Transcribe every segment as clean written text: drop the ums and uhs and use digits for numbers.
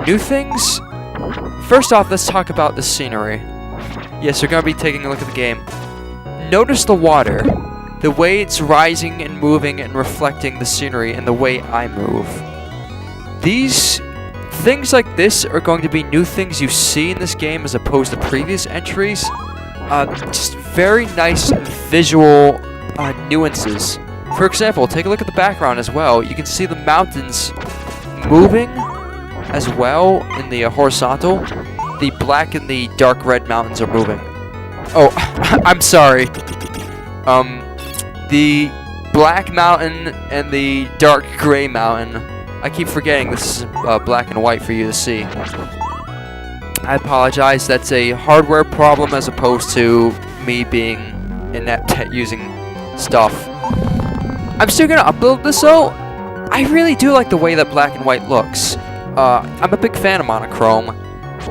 New things? First off, let's talk about the scenery. Yes, you're going to be taking a look at the game. Notice the water. The way it's rising and moving and reflecting the scenery and the way I move. These things like this are going to be new things you see in this game as opposed to previous entries. Just very nice visual nuances. For example, take a look at the background as well. You can see the mountains moving as well in the horizontal. The black and the dark red mountains are moving. Oh, I'm sorry. The black mountain and the dark gray mountain. I keep forgetting this is black and white for you to see. I apologize. That's a hardware problem as opposed to me being inept at using stuff. I'm still gonna upload this though. I really do like the way that black and white looks. I'm a big fan of monochrome,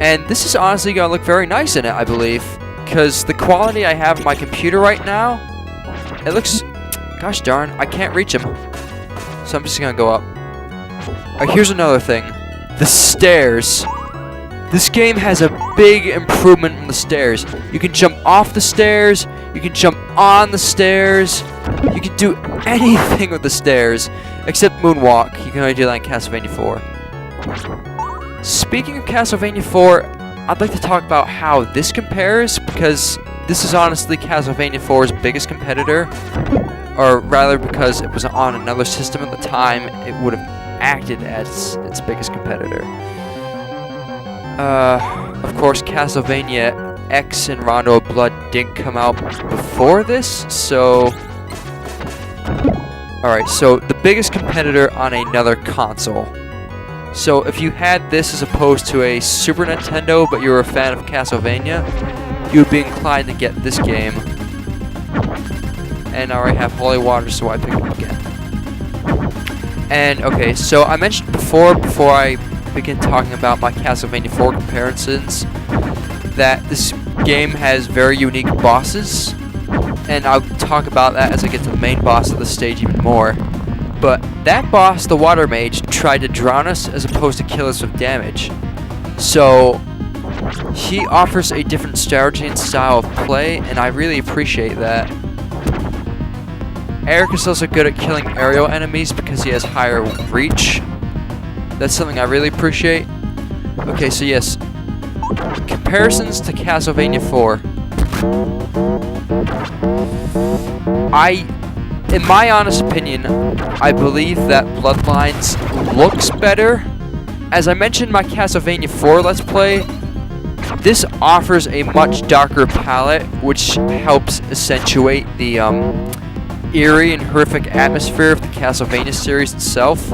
and this is honestly gonna look very nice in it, I believe, because the quality I have on my computer right now, it looks, gosh darn, I can't reach him, so I'm just gonna go up. Alright, here's another thing, the stairs. This game has a big improvement in the stairs. You can jump off the stairs, you can jump on the stairs, you can do anything with the stairs, except moonwalk. You can only do that in Castlevania 4. Speaking of Castlevania 4, I'd like to talk about how this compares, because this is honestly Castlevania 4's biggest competitor, or rather because it was on another system at the time, it would have acted as its biggest competitor. Of course, Castlevania X and Rondo of Blood didn't come out before this, so... Alright, so the biggest competitor on another console. So if you had this as opposed to a Super Nintendo, but you were a fan of Castlevania, you would be inclined to get this game. And I already have holy water, so I pick it up again. And okay, so I mentioned before I begin talking about my Castlevania 4 comparisons, that this game has very unique bosses, and I'll talk about that as I get to the main boss of the stage even more. But that boss, the Water Mage, tried to drown us as opposed to kill us with damage. So he offers a different strategy and style of play, and I really appreciate that. Eric is also good at killing aerial enemies because he has higher reach. That's something I really appreciate. Okay, so yes, comparisons to Castlevania 4. In my honest opinion, I believe that Bloodlines looks better. As I mentioned in my Castlevania 4 Let's Play, this offers a much darker palette, which helps accentuate the eerie and horrific atmosphere of the Castlevania series itself.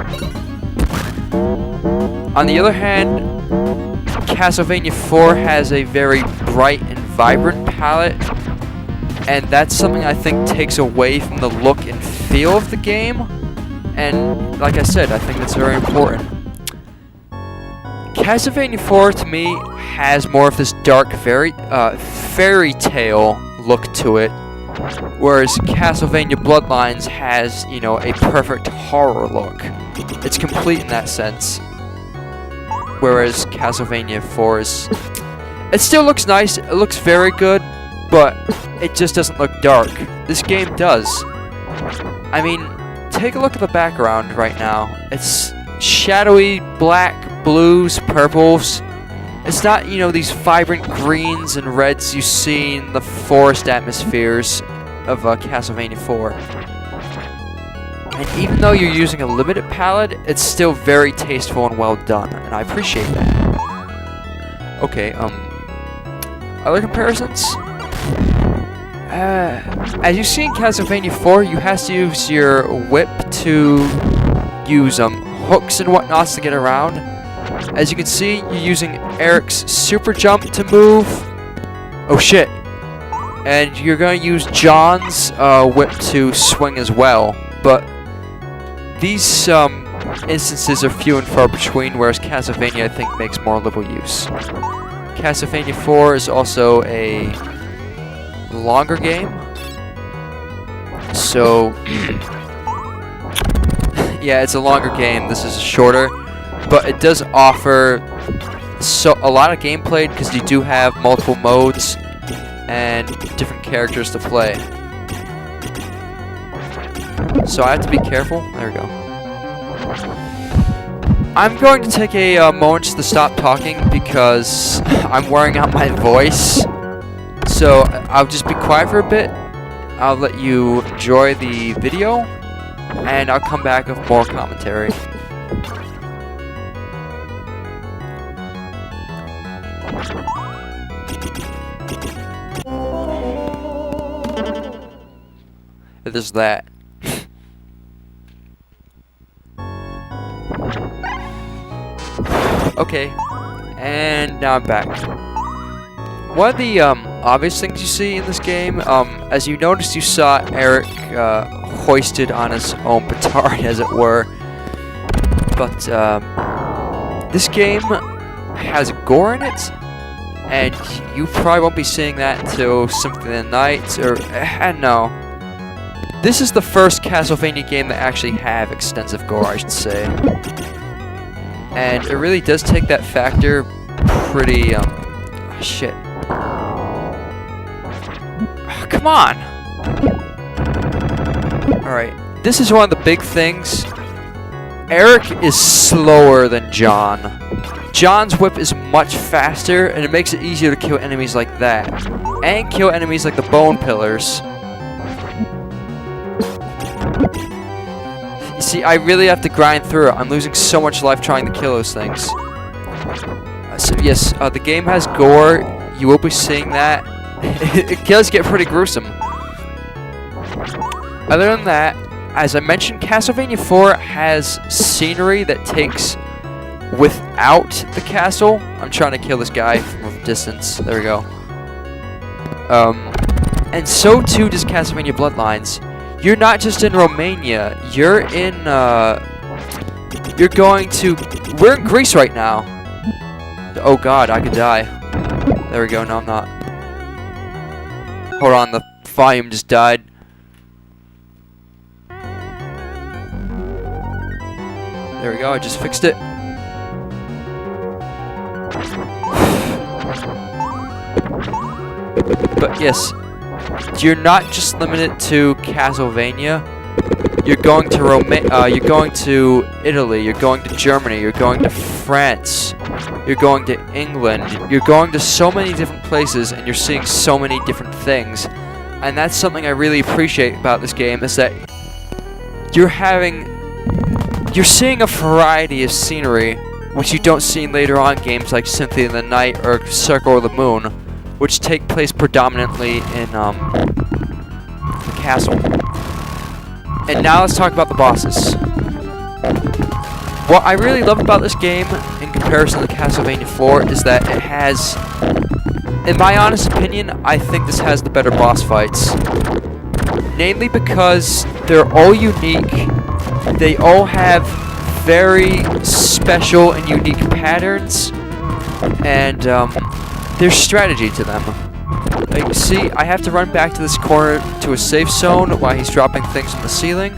On the other hand, Castlevania 4 has a very bright and vibrant palette, and that's something I think takes away from the look and feel of the game, and like I said, I think that's very important. Castlevania 4 to me has more of this dark fairy tale look to it, whereas Castlevania Bloodlines has, you know, a perfect horror look. It's complete in that sense. Whereas Castlevania 4 is... It still looks nice, it looks very good, but it just doesn't look dark. This game does. I mean, take a look at the background right now. It's shadowy black, blues, purples. It's not, you know, these vibrant greens and reds you see in the forest atmospheres of Castlevania 4. And even though you're using a limited palette, it's still very tasteful and well done, and I appreciate that. Okay, other comparisons? As you see in Castlevania 4, you have to use your whip to use hooks and whatnots to get around. As you can see, you're using Eric's super jump to move. Oh shit. And you're going to use John's whip to swing as well, but these instances are few and far between, whereas Castlevania, I think, makes more liberal use. Castlevania 4 is also a longer game, so yeah, it's a longer game. This is shorter. but it does offer a lot of gameplay because you do have multiple modes and different characters to play. So I have to be careful. There we go. I'm going to take a moment to stop talking because I'm wearing out my voice. So I'll just be quiet for a bit. I'll let you enjoy the video, and I'll come back with more commentary. There's that. Okay, and now I'm back. One of the obvious things you see in this game, as you noticed, you saw Eric hoisted on his own petard, as it were. But this game has gore in it, and you probably won't be seeing that until something in the night, or I don't know. This is the first Castlevania game that actually have extensive gore, I should say. And it really does take that factor pretty, shit. Oh, come on! Alright, this is one of the big things. Eric is slower than John. John's whip is much faster, and it makes it easier to kill enemies like that. And kill enemies like the bone pillars. You see, I really have to grind through it. I'm losing so much life trying to kill those things. So yes, the game has gore. You will be seeing that. It does get pretty gruesome. Other than that, as I mentioned, Castlevania 4 has scenery that takes without the castle. I'm trying to kill this guy from a distance. There we go. And so too does Castlevania Bloodlines. You're not just in Romania. You're in, you're going to... We're in Greece right now. Oh god, I could die. There we go. No, I'm not. Hold on, the volume just died. There we go, I just fixed it. But yes, you're not just limited to Castlevania. You're going to you're going to Italy, you're going to Germany, you're going to France, you're going to England, you're going to so many different places, and you're seeing so many different things. And that's something I really appreciate about this game, is that you're seeing a variety of scenery, which you don't see in later on games like Symphony of the Night or Circle of the Moon, which take place predominantly in the castle. And now let's talk about the bosses. What I really love about this game, in comparison to Castlevania 4, is that it has, in my honest opinion, I think this has the better boss fights. Namely because they're all unique, they all have very special and unique patterns, and there's strategy to them. Like, you see, I have to run back to this corner to a safe zone while he's dropping things from the ceiling.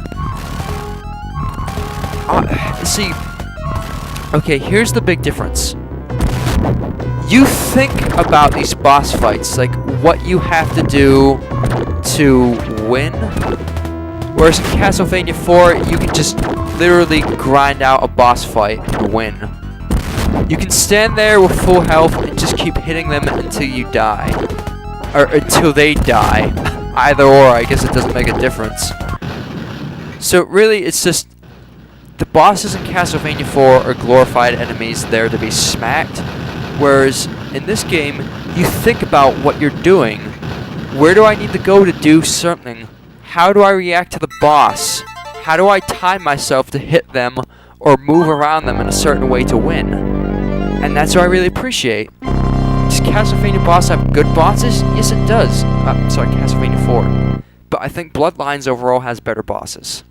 See, okay, here's the big difference. You think about these boss fights, like what you have to do to win. Whereas in Castlevania 4, you can just literally grind out a boss fight and win. You can stand there with full health and just keep hitting them until you die. Or until they die. Either or, I guess it doesn't make a difference. So really, it's just... The bosses in Castlevania 4 are glorified enemies there to be smacked. Whereas in this game, you think about what you're doing. Where do I need to go to do something? How do I react to the boss? How do I time myself to hit them or move around them in a certain way to win? And that's what I really appreciate. Does Castlevania boss have good bosses? Yes, it does. Sorry, Castlevania 4. But I think Bloodlines overall has better bosses.